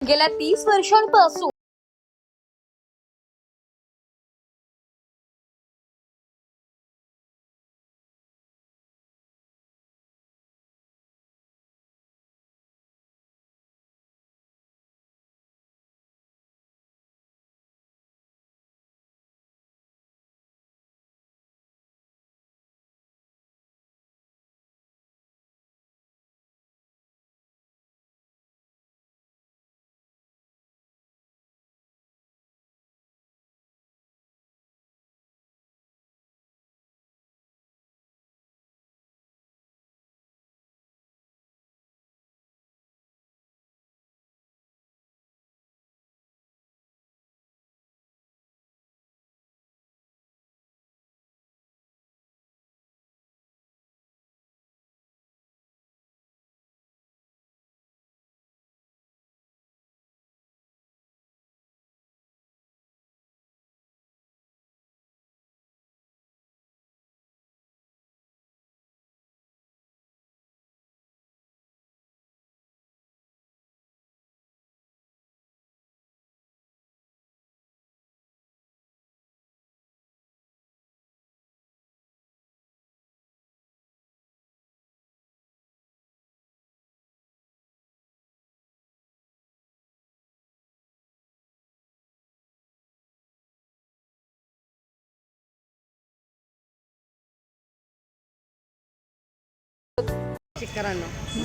गेल्या 30 वर्षांपासून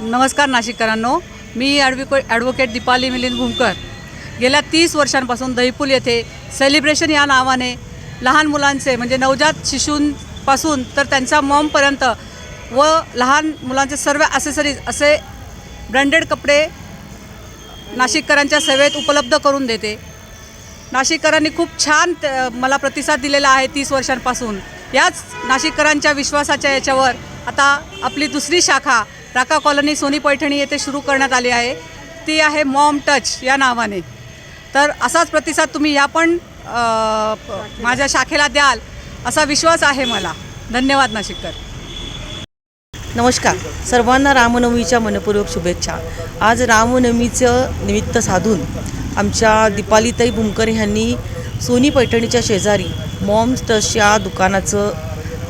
नमस्कार नाशिककरांनो, मी ॲडव्होकेट दीपाली मिलिंद भूमकर गेल्या 30 वर्षांपासून दहीपूल येथे सेलिब्रेशन या नावाने लहान मुलांचे म्हणजे नवजात शिशूंपासून तर त्यांच्या मॉमपर्यंत व लहान मुलांचे सर्व ॲसेसरीज असे ब्रँडेड कपडे नाशिककरांच्या सेवेत उपलब्ध करून देते। नाशिककरांनी खूप छान मला प्रतिसाद दिलेला आहे 30 वर्षांपासून। याच नाशिककरांच्या विश्वासाच्या याच्यावर आता आपली दुसरी शाखा राका कॉलनी सोनी पैठणी येथे सुरू करण्यात आली आहे, ती आहे मॉम टच या नावाने। तर असाच प्रतिसाद तुम्ही या पण माझ्या शाखेला द्याल असा विश्वास आहे मला। धन्यवाद नाशिककर। नमस्कार, सर्वांना रामनवमीच्या मनपूर्वक शुभेच्छा। आज रामनवमीचं निमित्त साधून आमच्या दीपालीताई भूमकर यांनी सोनी पैठणीच्या शेजारी मॉम्स टच या दुकानाचं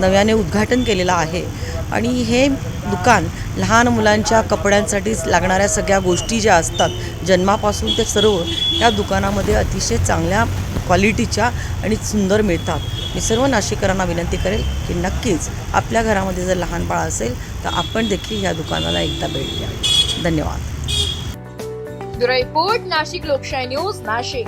नव्याने उद्घाटन केलेलं आहे आणि हे दुकान लहान मुलांच्या कपड्यांसाठी लागणाऱ्या सगळ्या गोष्टी ज्या असतात जन्मापासून ते सर्व या दुकानामध्ये अतिशय चांगल्या क्वालिटीच्या आणि सुंदर मिळतात। मी सर्व नाशिककरांना विनंती करेल की नक्कीच आपल्या घरामध्ये जर लहान बाळ असेल तर आपण देखील या दुकानाला एकदा भेट द्या। धन्यवाद। ब्युरो रिपोर्ट, नाशिक लोकशाही न्यूज, नाशिक।